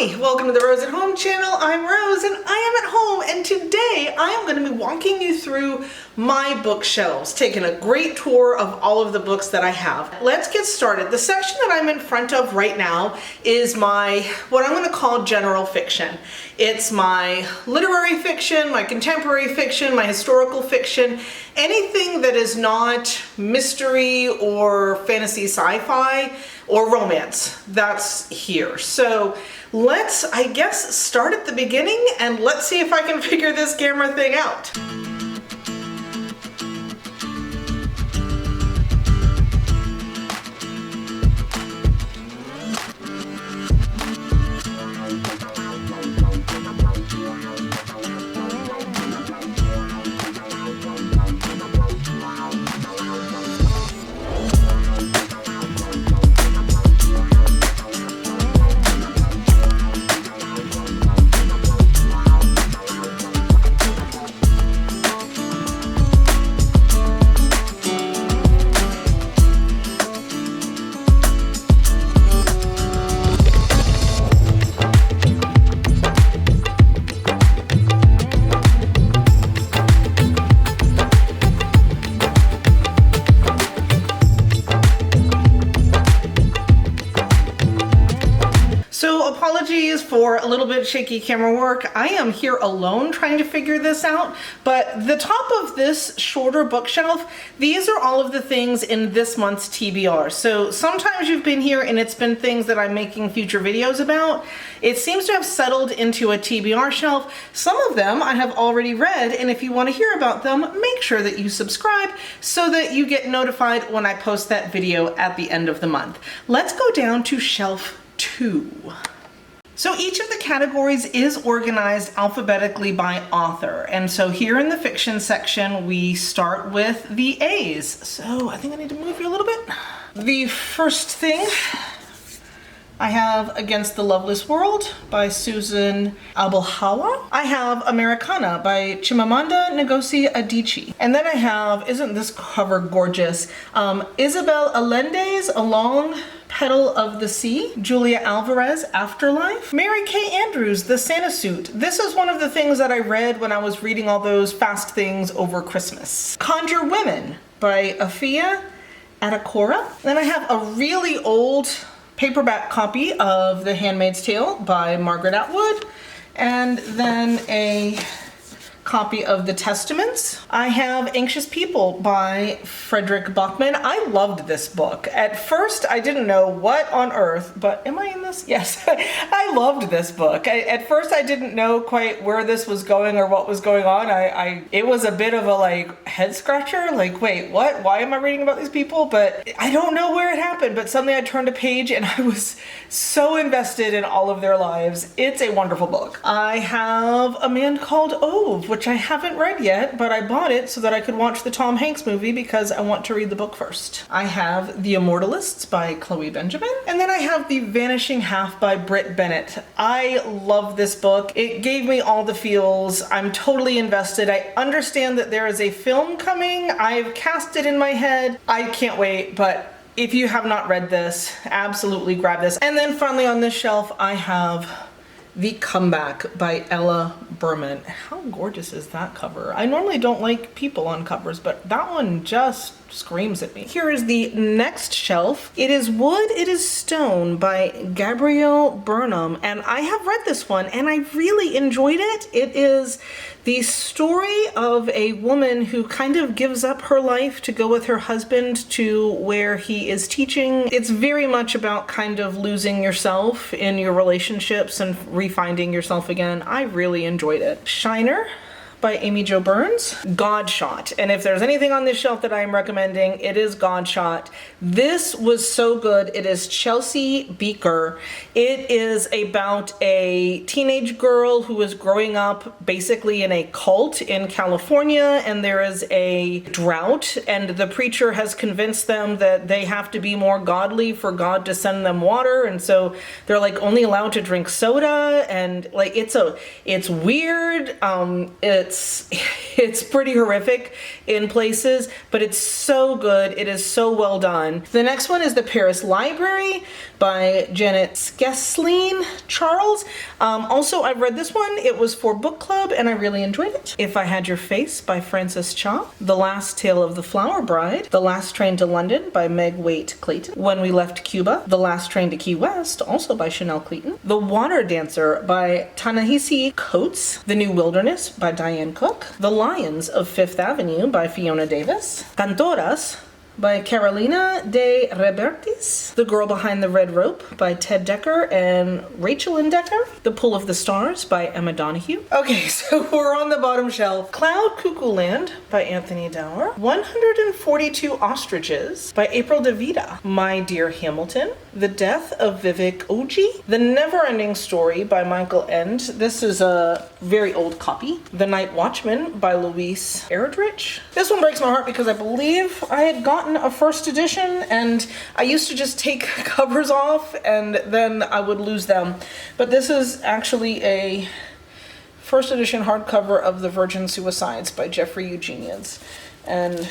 Hi, welcome to the Rose at Home channel. I'm Rose and I am at home, and today I am going to be walking you through my bookshelves, taking a great tour of all of the books that I have. Let's get started. The section that I'm in front of right now is my, what I'm going to call general fiction. It's my literary fiction, my contemporary fiction, my historical fiction, anything that is not mystery or fantasy sci-fi or romance, that's here. So let's, I guess, start at the beginning and let's see if I can figure this camera thing out. Apologies for a little bit shaky camera work. I am here alone trying to figure this out, but the top of this shorter bookshelf, these are all of the things in this month's TBR. So sometimes you've been here and it's been things that I'm making future videos about. It seems to have settled into a TBR shelf. Some of them I have already read, and if you want to hear about them, make sure that you subscribe so that you get notified when I post that video at the end of the month. Let's go down to shelf 2. So each of the categories is organized alphabetically by author. And so here in the fiction section, we start with the A's. So I think I need to move you a little bit. The first thing I have Against the Loveless World by Susan Abelhawa. I have Americana by Chimamanda Ngozi Adichie. And then I have, isn't this cover gorgeous, Isabel Allende's A Long Petal of the Sea, Julia Alvarez, Afterlife. Mary Kay Andrews, The Santa Suit. This is one of the things that I read when I was reading all those fast things over Christmas. Conjure Women by Afia Adekora. Then I have a really old paperback copy of The Handmaid's Tale by Margaret Atwood, and then a copy of The Testaments. I have Anxious People by Frederick Bachman. I loved this book. At first, I didn't know what on earth, but am I in this? Yes. I loved this book. At first, I didn't know quite where this was going or what was going on. It was a bit of a head scratcher, wait, what? Why am I reading about these people? But I don't know where it happened, but suddenly I turned a page and I was so invested in all of their lives. It's a wonderful book. I have A Man Called Ove, which I haven't read yet, but I bought it so that I could watch the Tom Hanks movie because I want to read the book first. I have The Immortalists by Chloe Benjamin, and then I have The Vanishing Half by Britt Bennett. I love this book. It gave me all the feels. I'm totally invested. I understand that there is a film coming. I've cast it in my head. I can't wait, but if you have not read this, absolutely grab this. And then finally on this shelf, I have The Comeback by Ella Berman. How gorgeous is that cover? I normally don't like people on covers, but that one just screams at me. Here is the next shelf. It is Wood, It is Stone by Gabrielle Burnham, and I have read this one and I really enjoyed it. It is the story of a woman who kind of gives up her life to go with her husband to where he is teaching. It's very much about kind of losing yourself in your relationships and refinding yourself again. I really enjoyed it. Shiner by Amy Jo Burns. Godshot. And if there's anything on this shelf that I'm recommending, it is Godshot. This was so good. It is Chelsea Beaker. It is about a teenage girl who is growing up basically in a cult in California, and there is a drought, and the preacher has convinced them that they have to be more godly for God to send them water, and so they're only allowed to drink soda, and it's weird. it's pretty horrific in places, but it's so good. It is so well done. The next one is The Paris Library by Janet Skesline Charles. Also, I've read this one. It was for book club and I really enjoyed it. If I Had Your Face by Frances Cha. The Last Tale of the Flower Bride. The Last Train to London by Meg Waite Clayton. When We Left Cuba. The Last Train to Key West, also by Chanel Clayton. The Water Dancer by Ta-Nehisi Coates. The New Wilderness by Diane Cook. The Lions of Fifth Avenue by Fiona Davis. Cantoras by Carolina de Rebertis. The Girl Behind the Red Rope by Ted Decker and Rachel N. Decker. The Pull of the Stars by Emma Donoghue. Okay, so we're on the bottom shelf. Cloud Cuckoo Land by Anthony Dower. 142 Ostriches by April DeVita. My Dear Hamilton. The Death of Vivek Oji. The Never-Ending Story by Michael End. This is a very old copy. The Night Watchman by Louise Erdrich. This one breaks my heart because I believe I had gotten a first edition and I used to just take covers off and then I would lose them. But this is actually a first edition hardcover of The Virgin Suicides by Jeffrey Eugenides. And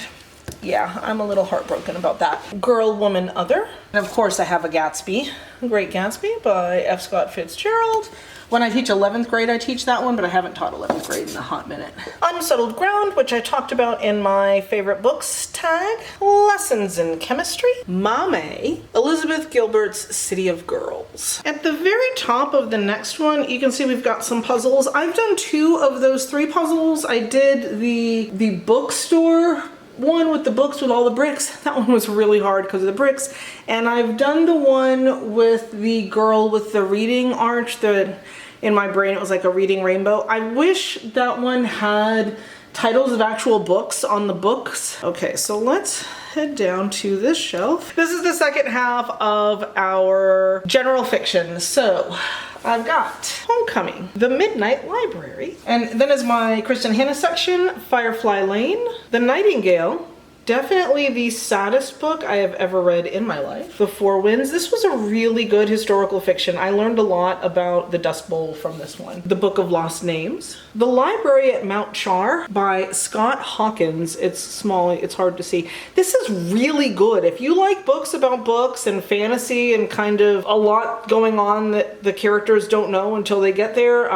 yeah, I'm a little heartbroken about that. Girl, Woman, Other. And of course I have a Gatsby, Great Gatsby by F. Scott Fitzgerald. When I teach 11th grade, I teach that one, but I haven't taught 11th grade in a hot minute. Unsettled Ground, which I talked about in my favorite books tag. Lessons in Chemistry. Mame, Elizabeth Gilbert's City of Girls. At the very top of the next one, you can see we've got some puzzles. I've done 2 of those 3 puzzles. I did the bookstore one with the books with all the bricks. That one was really hard because of the bricks. And I've done the one with the girl with the reading arch. In my brain it was like a reading rainbow. I wish that one had titles of actual books on the books. Okay, so let's head down to this shelf. This is the second half of our general fiction. So I've got Homecoming, The Midnight Library, and then as my Kristen Hanna section, Firefly Lane, The Nightingale, definitely the saddest book I have ever read in my life. The Four Winds. This was a really good historical fiction. I learned a lot about the Dust Bowl from this one. The Book of Lost Names. The Library at Mount Char by Scott Hawkins. It's small, it's hard to see. This is really good. If you like books about books and fantasy and kind of a lot going on that the characters don't know until they get there,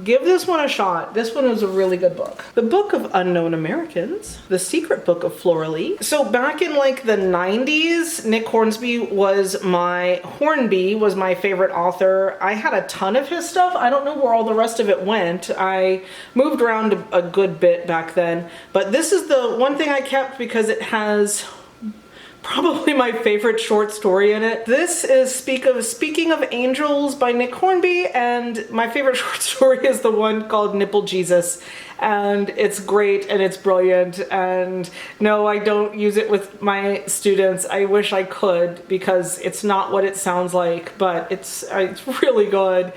give this one a shot. This one is a really good book. The Book of Unknown Americans. The Secret Book of Flora Lee. So back in like the 90s, Nick Hornby was my favorite author. I had a ton of his stuff. I don't know where all the rest of it went. I moved around a good bit back then, but this is the one thing I kept because it has probably my favorite short story in it. This is Speaking of Angels by Nick Hornby, and my favorite short story is the one called Nipple Jesus. And it's great and it's brilliant, and no, I don't use it with my students. I wish I could because it's not what it sounds like, but it's really good.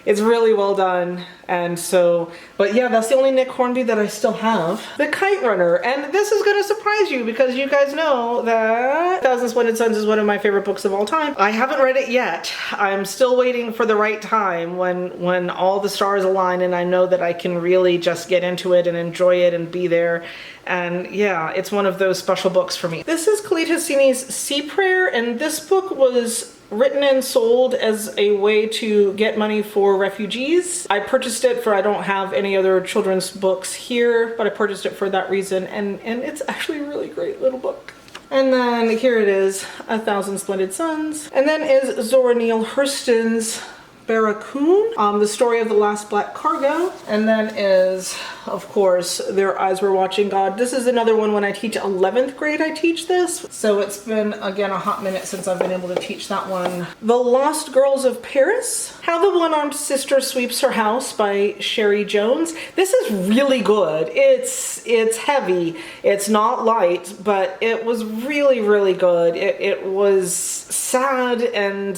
It's really well done. And so, but yeah, that's the only Nick Hornby that I still have. The Kite Runner, and this is gonna surprise you because you guys know that Thousand Splendid Suns is one of my favorite books of all time. I haven't read it yet. I'm still waiting for the right time when all the stars align and I know that I can really just get into it and enjoy it and be there. And yeah, it's one of those special books for me. This is Khalid Hosseini's Sea Prayer, and this book was written and sold as a way to get money for refugees. I purchased it for, I don't have any other children's books here, but I purchased it for that reason, and it's actually a really great little book. And then here it is, A Thousand Splendid Suns. And then is Zora Neale Hurston's Barracoon, the story of the last black cargo. And then is, of course, Their Eyes Were Watching God. This is another one when I teach 11th grade I teach this. So it's been, again, a hot minute since I've been able to teach that one. The Lost Girls of Paris. How the One-Armed Sister Sweeps Her House by Sherry Jones. This is really good. It's heavy. It's not light, but it was really, really good. It was sad and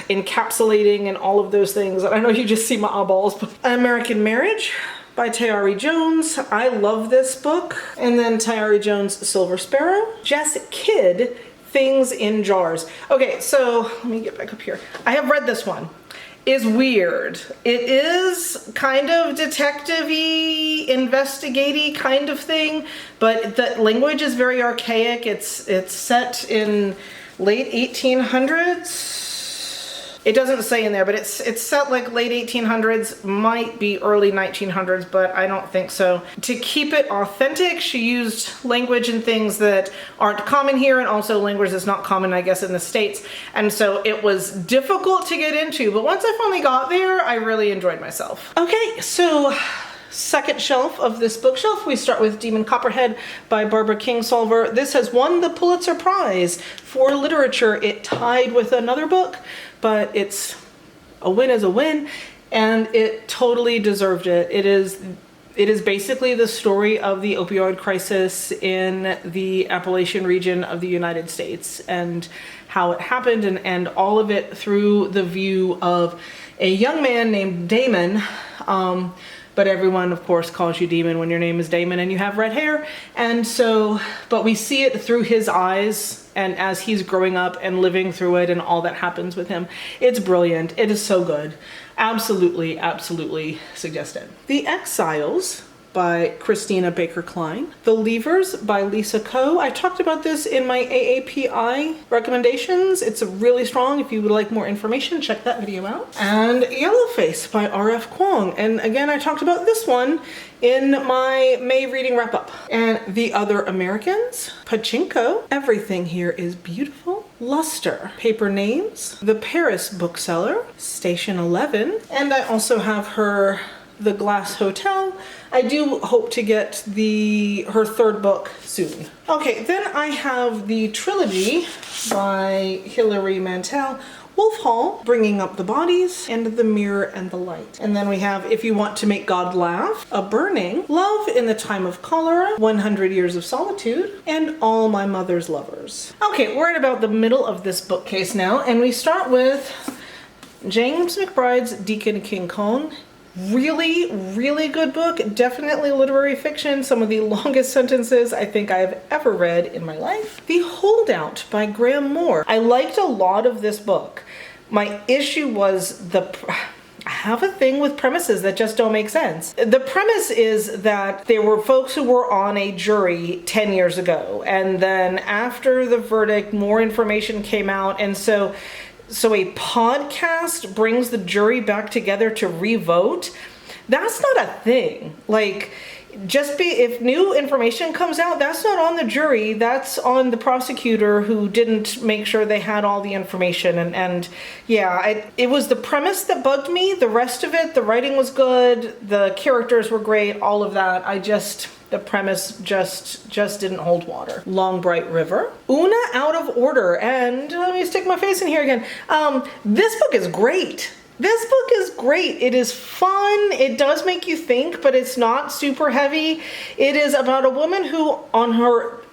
encapsulating and all of those things. I know you just see my eyeballs, but American Marriage by Tayari Jones. I love this book. And then Tayari Jones' Silver Sparrow. Jess Kidd, Things in Jars. Okay, so let me get back up here. I have read this one. is weird. It is kind of detective-y, investigative-y kind of thing, but the language is very archaic. It's set in late 1800s. It doesn't say in there, but it's set like late 1800s, might be early 1900s, but I don't think so. To keep it authentic, she used language and things that aren't common here, and also language that's not common, I guess, in the States. And so it was difficult to get into, but once I finally got there, I really enjoyed myself. Okay, so second shelf of this bookshelf, we start with Demon Copperhead by Barbara Kingsolver. This has won the Pulitzer Prize for literature. It tied with another book, but it's a win is a win, and it totally deserved it. It is basically the story of the opioid crisis in the Appalachian region of the United States and how it happened, and all of it through the view of a young man named Damon. But everyone, of course, calls you Demon when your name is Damon and you have red hair. And so, but we see it through his eyes, and as he's growing up and living through it and all that happens with him. It's brilliant. It is so good. Absolutely, absolutely suggest it. The Exiles by Christina Baker Klein. The Leavers by Lisa Coe. I talked about this in my AAPI recommendations. It's really strong. If you would like more information, check that video out. And Yellowface by R.F. Kuang. And again, I talked about this one in my May reading wrap up. And The Other Americans, Pachinko, Everything Here is Beautiful, Luster, Paper Names, The Paris Bookseller, Station 11. And I also have her The Glass Hotel. I do hope to get her third book soon. Okay, then I have the trilogy by Hilary Mantel, Wolf Hall, Bringing Up the Bodies, and The Mirror and the Light. And then we have If You Want to Make God Laugh, A Burning, Love in the Time of Cholera, 100 Years of Solitude, and All My Mother's Lovers. Okay, we're at about the middle of this bookcase now, and we start with James McBride's Deacon King Kong. Really, really good book. Definitely literary fiction. Some of the longest sentences I think I have ever read in my life. The Holdout by Graham Moore. I liked a lot of this book. My issue was I have a thing with premises that just don't make sense. The premise is that there were folks who were on a jury 10 years ago, and then after the verdict, more information came out, and so a podcast brings the jury back together to re-vote. That's not a thing. Like, if new information comes out, that's not on the jury, that's on the prosecutor who didn't make sure they had all the information. And yeah, it was the premise that bugged me. The rest of it, the writing was good, the characters were great, all of that. The premise just didn't hold water. Long Bright River. Una Out of Order. And let me stick my face in here again. This book is great. This book is great. It is fun. It does make you think, but it's not super heavy. It is about a woman who,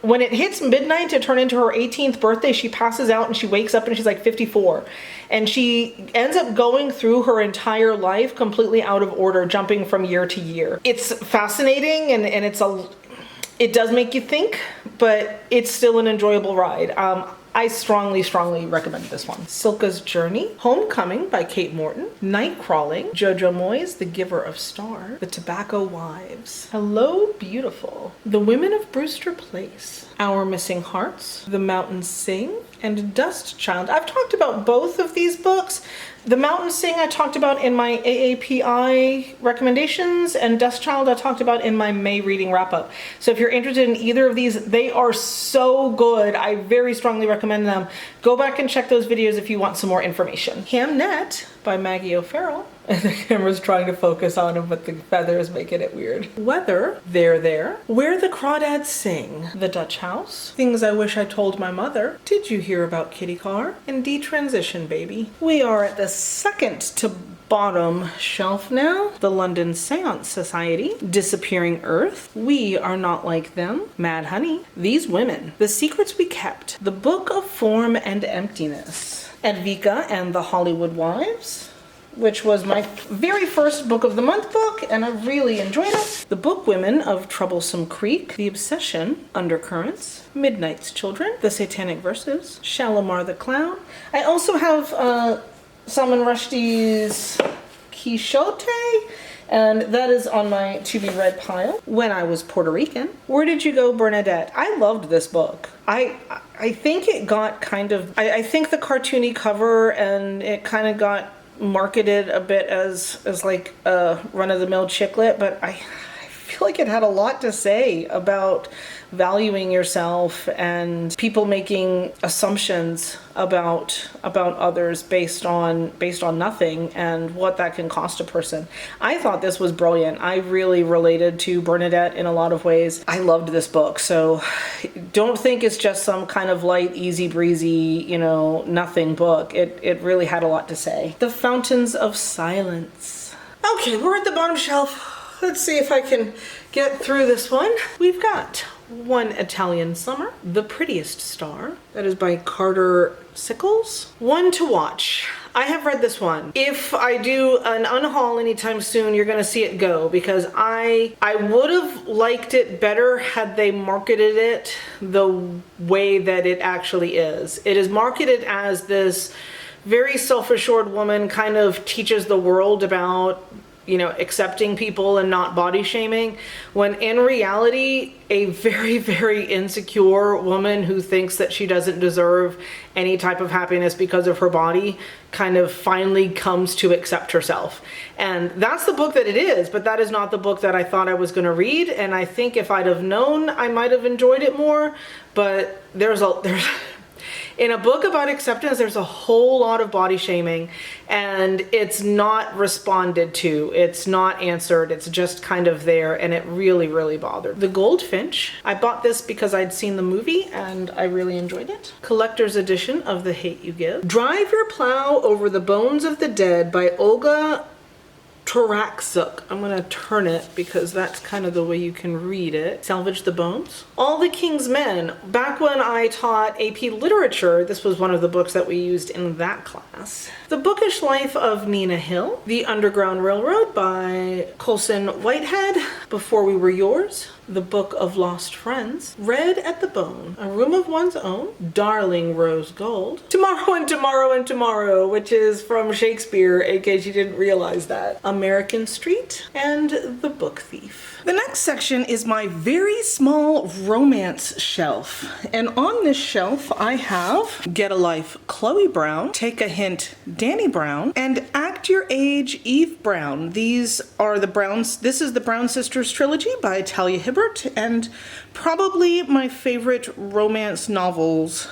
when it hits midnight to turn into her 18th birthday, she passes out and she wakes up and she's like 54. And she ends up going through her entire life completely out of order, jumping from year to year. It's fascinating, and it does make you think, but it's still an enjoyable ride. I strongly, strongly recommend this one. Silka's Journey, Homecoming by Kate Morton, Night Crawling, Jojo Moyes, The Giver of Stars, The Tobacco Wives, Hello Beautiful, The Women of Brewster Place, Our Missing Hearts, The Mountains Sing, and Dust Child. I've talked about both of these books. The Mountains Sing I talked about in my AAPI recommendations, and Dust Child I talked about in my May reading wrap-up. So if you're interested in either of these, they are so good. I very strongly recommend them. Go back and check those videos if you want some more information. Hamnet by Maggie O'Farrell. And the camera's trying to focus on him, but the feathers making it weird. Weather, There, Where the Crawdads Sing, The Dutch House, Things I Wish I Told My Mother, Did You Hear About Kitty Carr, and Detransition Baby. We are at the second to bottom shelf now. The London Seance Society, Disappearing Earth, We Are Not Like Them, Mad Honey, These Women, The Secrets We Kept, The Book of Form and Emptiness, Edvika and the Hollywood Wives, which was my very first book of the month book, and I really enjoyed it. The Book Women of Troublesome Creek, The Obsession, Undercurrents, Midnight's Children, The Satanic Verses, Shalimar the Clown. I also have Salman Rushdie's Quixote, and that is on my to-be-read pile. When I Was Puerto Rican. Where Did You Go, Bernadette? I loved this book. I think it got kind of, I think the cartoony cover and it kind of got marketed a bit as like a run-of-the-mill chicklet, but I feel like it had a lot to say about valuing yourself and people making assumptions about others based on nothing and what that can cost a person. I thought this was brilliant. I really related to Bernadette in a lot of ways. I loved this book, so don't think it's just some kind of light, easy breezy, you know, nothing book. It really had a lot to say. The Fountains of Silence. Okay, we're at the bottom shelf. Let's see if I can get through this one. We've got One Italian Summer, The Prettiest Star. That is by Carter Sickles. One to Watch. I have read this one. If I do an unhaul anytime soon, you're gonna see it go, because I would have liked it better had they marketed it the way that it actually is. It is marketed as this very self-assured woman kind of teaches the world about, you know, accepting people and not body shaming, when in reality, a very, very insecure woman who thinks that she doesn't deserve any type of happiness because of her body kind of finally comes to accept herself. And that's the book that it is, but that is not the book that I thought I was going to read. And I think if I'd have known, I might have enjoyed it more. But there's in a book about acceptance, there's a whole lot of body shaming, and it's not responded to. It's not answered. It's just kind of there, and it really, really bothered. The Goldfinch. I bought this because I'd seen the movie, and I really enjoyed it. Collector's edition of The Hate You Give. Drive Your Plow Over the Bones of the Dead by Olga Toraksuk. I'm gonna turn it because that's kind of the way you can read it. Salvage the Bones. All the King's Men. Back when I taught AP Literature, this was one of the books that we used in that class. The Bookish Life of Nina Hill. The Underground Railroad by Colson Whitehead. Before We Were Yours. The Book of Lost Friends. Red at the Bone. A Room of One's Own. Darling Rose Gold. Tomorrow and Tomorrow and Tomorrow, which is from Shakespeare, in case you didn't realize that. American Street. And The Book Thief. The next section is my very small romance shelf. And on this shelf, I have Get a Life, Chloe Brown, Take a Hint, Danny Brown, and Act Your Age, Eve Brown. These are the Browns. This is the Brown Sisters trilogy by Talia Hibbert, and probably my favorite romance novels,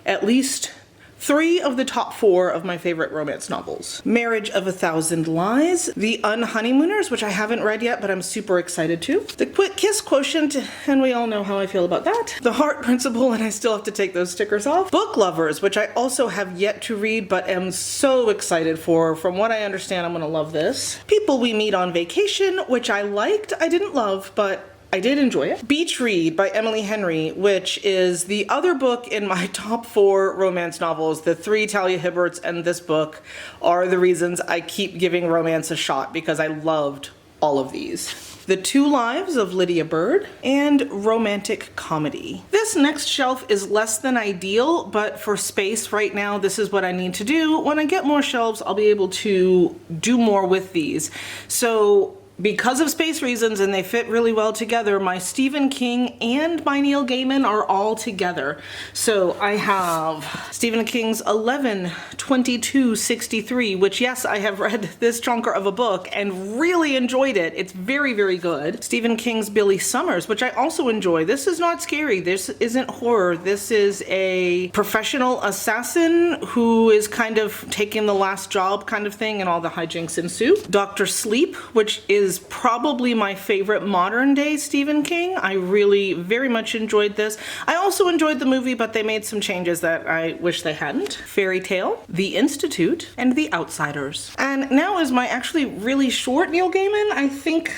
at least 3 of the top 4 of my favorite romance novels. Marriage of a Thousand Lies, The Unhoneymooners, which I haven't read yet, but I'm super excited to. The Quick Kiss Quotient, and we all know how I feel about that. The Heart Principle, and I still have to take those stickers off. Book Lovers, which I also have yet to read, but am so excited for. From what I understand, I'm gonna love this. People We Meet on Vacation, which I liked. I didn't love, but I did enjoy it. Beach Read by Emily Henry, which is the other book in my top 4 romance novels. The 3 Talia Hibberts and this book are the reasons I keep giving romance a shot, because I loved all of these. The Two Lives of Lydia Bird, and Romantic Comedy. This next shelf is less than ideal, but for space right now, this is what I need to do. When I get more shelves, I'll be able to do more with these. So because of space reasons, and they fit really well together, my Stephen King and my Neil Gaiman are all together. So I have Stephen King's 11/22/63, which, yes, I have read this chunker of a book and really enjoyed it. It's very, very good. Stephen King's Billy Summers, which I also enjoy. This is not scary. This isn't horror. This is a professional assassin who is kind of taking the last job kind of thing, and all the hijinks ensue. Dr. Sleep, which is probably my favorite modern day Stephen King. I really very much enjoyed this. I also enjoyed the movie, but they made some changes that I wish they hadn't. Fairy Tale, The Institute, and The Outsiders. And now is my actually really short Neil Gaiman. I think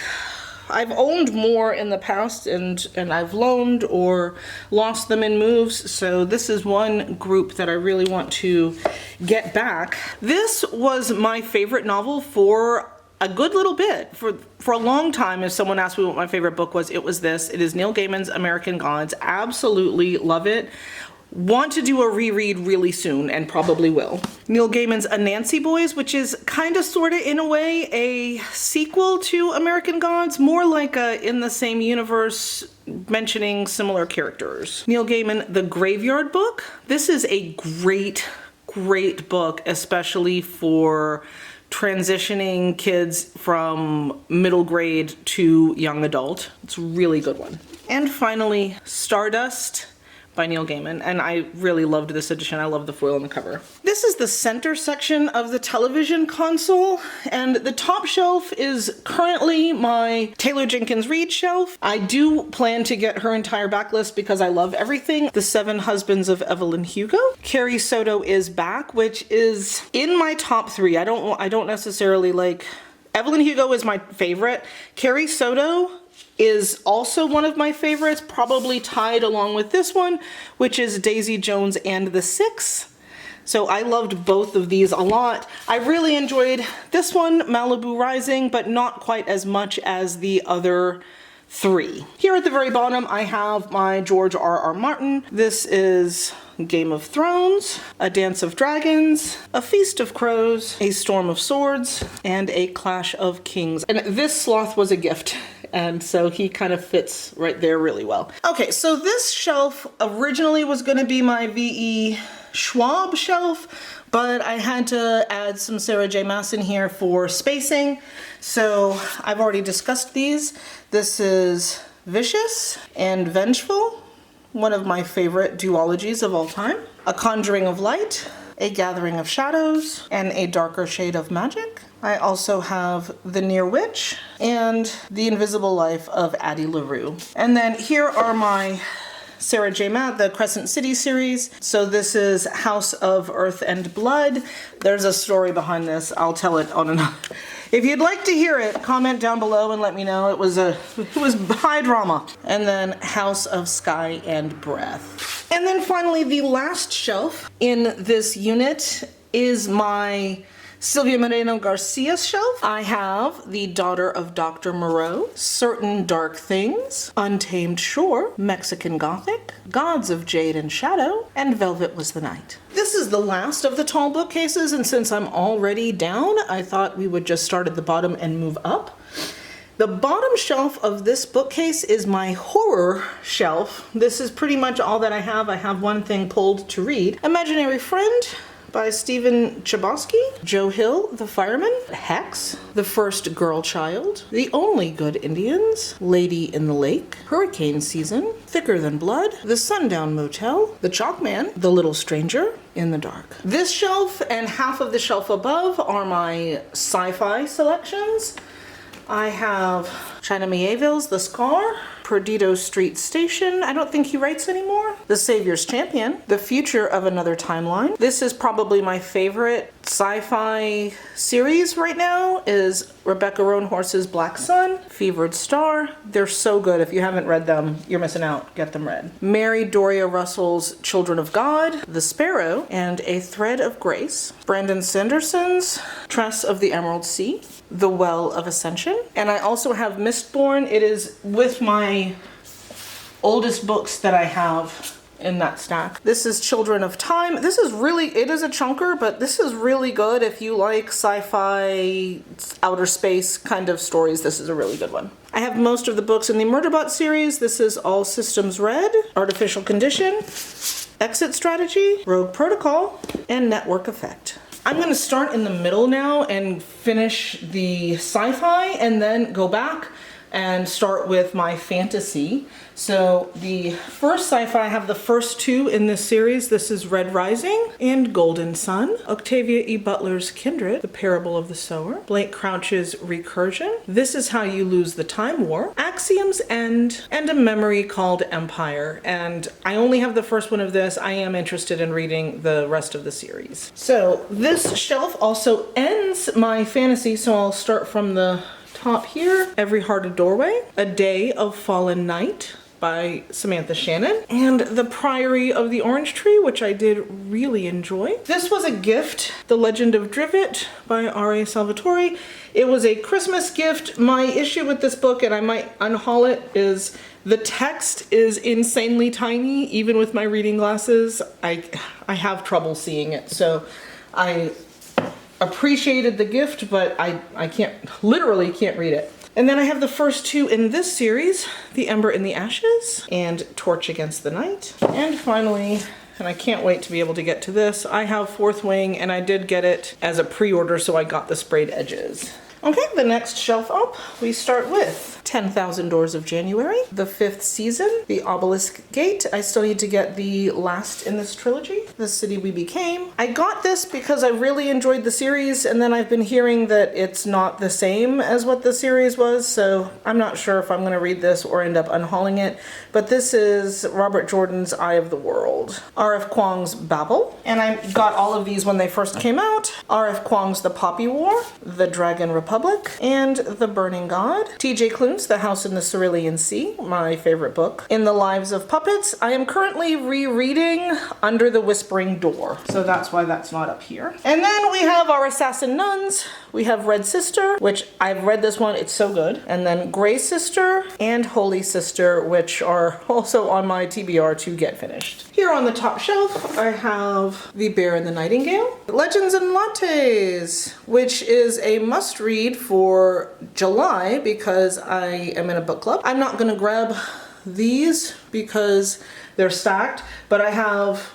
I've owned more in the past, and I've loaned or lost them in moves, so this is one group that I really want to get back. This was my favorite novel for a good little bit. For a long time, if someone asked me what my favorite book was, it was this. It is Neil Gaiman's American Gods. Absolutely love it. want to do a reread really soon and probably will. Neil Gaiman's Anansi Boys, which is kind of sort of in a way a sequel to American Gods, more like a in the same universe mentioning similar characters. Neil Gaiman, The Graveyard Book. This is a great book, especially for transitioning kids from middle grade to young adult. It's a really good one. And finally, Stardust by Neil Gaiman, and I really loved this edition. I love the foil on the cover. This is the center section of the television console, and the top shelf is currently my Taylor Jenkins Reid shelf. I do plan to get her entire backlist because I love everything. The Seven Husbands of Evelyn Hugo. Carrie Soto is back, which is in my top 3. I don't necessarily like... Evelyn Hugo is my favorite. Carrie Soto is also one of my favorites, probably tied along with this one, which is Daisy Jones and the Six. So I loved both of these a lot. I really enjoyed this one, Malibu Rising, but not quite as much as the other 3. Here at the very bottom, I have my George R.R. Martin. This is Game of Thrones, A Dance of Dragons, A Feast of Crows, A Storm of Swords, and A Clash of Kings. And this sloth was a gift, and so he kind of fits right there really well. Okay, so this shelf originally was going to be my V.E. Schwab shelf, but I had to add some Sarah J. Maas in here for spacing. So I've already discussed these. This is Vicious and Vengeful, one of my favorite duologies of all time. A Conjuring of Light, A Gathering of Shadows, and A Darker Shade of Magic. I also have The Near Witch and The Invisible Life of Addie LaRue. And then here are my Sarah J. Maas, the Crescent City series. So this is House of Earth and Blood. There's a story behind this. I'll tell it on another. If you'd like to hear it, comment down below and let me know. It was high drama. And then House of Sky and Breath. And then finally, the last shelf in this unit is my Silvia Moreno Garcia's shelf. I have The Daughter of Dr. Moreau, Certain Dark Things, Untamed Shore, Mexican Gothic, Gods of Jade and Shadow, and Velvet Was the Night. This is the last of the tall bookcases, and since I'm already down, I thought we would just start at the bottom and move up. The bottom shelf of this bookcase is my horror shelf. This is pretty much all that I have. I have one thing pulled to read. Imaginary Friend by Stephen Chbosky, Joe Hill, The Fireman, Hex, The First Girl Child, The Only Good Indians, Lady in the Lake, Hurricane Season, Thicker Than Blood, The Sundown Motel, The Chalk Man, The Little Stranger, In the Dark. This shelf and half of the shelf above are my sci-fi selections. I have China Miéville's The Scar, Perdido Street Station, I don't think he writes anymore, The Savior's Champion, The Future of Another Timeline. This is probably my favorite sci-fi series right now, is Rebecca Roanhorse's Black Sun, Fevered Star. They're so good. If you haven't read them, you're missing out. Get them read. Mary Doria Russell's Children of God, The Sparrow, and A Thread of Grace. Brandon Sanderson's Tress of the Emerald Sea, The Well of Ascension. And I also have Mistborn. It is with my oldest books that I have in that stack. This is Children of Time. This is really, it is a chunker, but this is really good if you like sci-fi, outer space kind of stories. This is a really good one. I have most of the books in the Murderbot series. This is All Systems Red, Artificial Condition, Exit Strategy, Rogue Protocol, and Network Effect. I'm going to start in the middle now and finish the sci-fi and then go back and start with my fantasy. So the first sci-fi, I have the first 2 in this series. This is Red Rising and Golden Sun. Octavia E. Butler's Kindred, The Parable of the Sower. Blake Crouch's Recursion. This Is How You Lose the Time War. Axiom's End, and A Memory Called Empire. And I only have the first one of this. I am interested in reading the rest of the series. So this shelf also ends my fantasy, so I'll start from the top here. Every Heart a Doorway, A Day of Fallen Night, by Samantha Shannon, and The Priory of the Orange Tree, which I did really enjoy. This was a gift, The Legend of Drivet by R.A. Salvatore. It was a Christmas gift. My issue with this book, and I might unhaul it, is the text is insanely tiny. Even with my reading glasses, I have trouble seeing it. So I appreciated the gift, but I literally can't read it. And then I have the first two in this series, The Ember in the Ashes and Torch Against the Night. And finally, and I can't wait to be able to get to this, I have Fourth Wing, and I did get it as a pre-order, so I got the sprayed edges. Okay, the next shelf up, we start with 10,000 Doors of January, the 5th season, The Obelisk Gate. I still need to get the last in this trilogy, The City We Became. I got this because I really enjoyed the series, and then I've been hearing that it's not the same as what the series was, so I'm not sure if I'm going to read this or end up unhauling it. But this is Robert Jordan's Eye of the World, R.F. Kuang's Babel, and I got all of these when they first came out. R.F. Kuang's The Poppy War, The Dragon Republic, and The Burning God. T.J. Klune's The House in the Cerulean Sea, my favorite book. In the Lives of Puppets, I am currently rereading Under the Whispering Door, so that's why that's not up here. And then we have our Assassin Nuns. We have Red Sister, which I've read this one, it's so good. And then Grey Sister and Holy Sister, which are also on my TBR to get finished. Here on the top shelf, I have The Bear and the Nightingale, Legends and Lattes, which is a must-read for July because I am in a book club. I'm not gonna grab these because they're stacked, but I have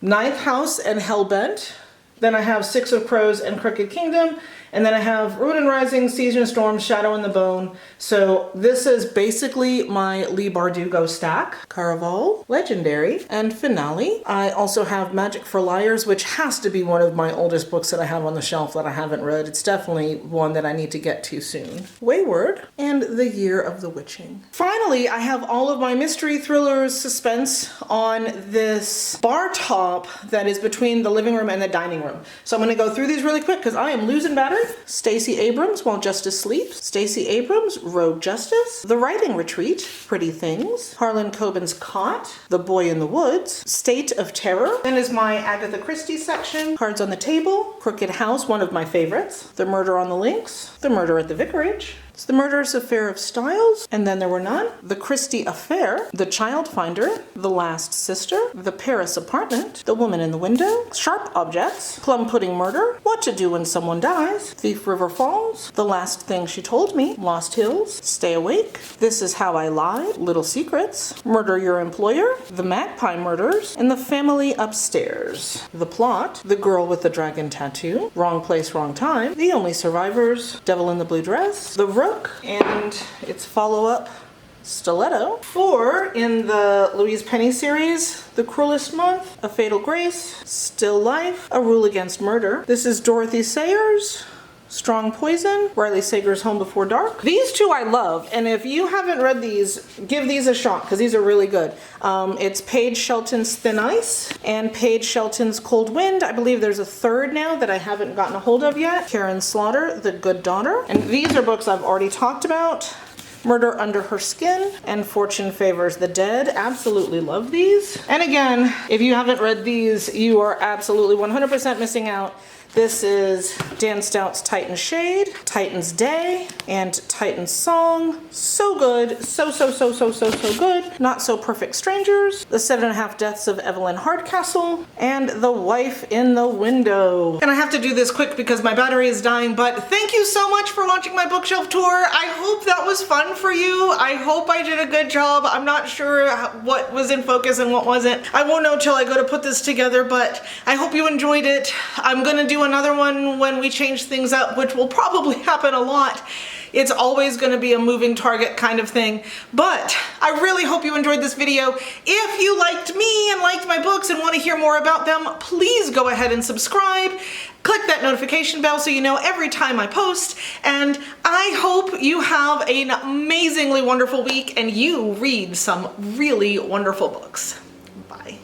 Ninth House and Hellbent. Then I have Six of Crows and Crooked Kingdom. And then I have Ruin and Rising, Season of Storm, Shadow in the Bone. So this is basically my Leigh Bardugo stack. Caraval, Legendary, and Finale. I also have Magic for Liars, which has to be one of my oldest books that I have on the shelf that I haven't read. It's definitely one that I need to get to soon. Wayward, and The Year of the Witching. Finally, I have all of my mystery thrillers suspense on this bar top that is between the living room and the dining room. So I'm gonna go through these really quick because I am losing battery. Stacey Abrams, While Justice Sleeps. Stacey Abrams, Rogue Justice. The Writing Retreat, Pretty Things. Harlan Coben's Caught. The Boy in the Woods. State of Terror. Then is my Agatha Christie section. Cards on the Table. Crooked House, one of my favorites. The Murder on the Links. The Murder at the Vicarage. It's The Murderous Affair of Styles, and Then There Were None. The Christie Affair, The Child Finder, The Last Sister, The Paris Apartment, The Woman in the Window, Sharp Objects, Plum Pudding Murder, What to Do When Someone Dies, Thief River Falls, The Last Thing She Told Me, Lost Hills, Stay Awake, This Is How I Lied, Little Secrets, Murder Your Employer, The Magpie Murders, and The Family Upstairs. The Plot, The Girl with the Dragon Tattoo, Wrong Place, Wrong Time, The Only Survivors, Devil in the Blue Dress, The Rook, and its follow-up, Stiletto. 4 in the Louise Penny series, The Cruelest Month, A Fatal Grace, Still Life, A Rule Against Murder. This is Dorothy Sayers, Strong Poison, Riley Sager's Home Before Dark. These two I love, and if you haven't read these, give these a shot because these are really good. It's Paige Shelton's Thin Ice and Paige Shelton's Cold Wind. I believe there's a third now that I haven't gotten a hold of yet. Karen Slaughter, The Good Daughter. And these are books I've already talked about. Murder Under Her Skin and Fortune Favors the Dead. Absolutely love these. And again, if you haven't read these, you are absolutely 100% missing out. This is Dan Stout's Titan Shade, Titan's Day, and Titan's Song. So good. So good. Not So Perfect Strangers, The 7.5 Deaths of Evelyn Hardcastle, and The Wife in the Window. And I have to do this quick because my battery is dying, but thank you so much for watching my bookshelf tour. I hope that was fun for you. I hope I did a good job. I'm not sure what was in focus and what wasn't. I won't know till I go to put this together, but I hope you enjoyed it. I'm gonna do another one when we change things up, which will probably happen a lot. It's always going to be a moving target kind of thing, but I really hope you enjoyed this video. If you liked me and liked my books and want to hear more about them, please go ahead and subscribe. Click that notification bell so you know every time I post, and I hope you have an amazingly wonderful week and you read some really wonderful books. Bye.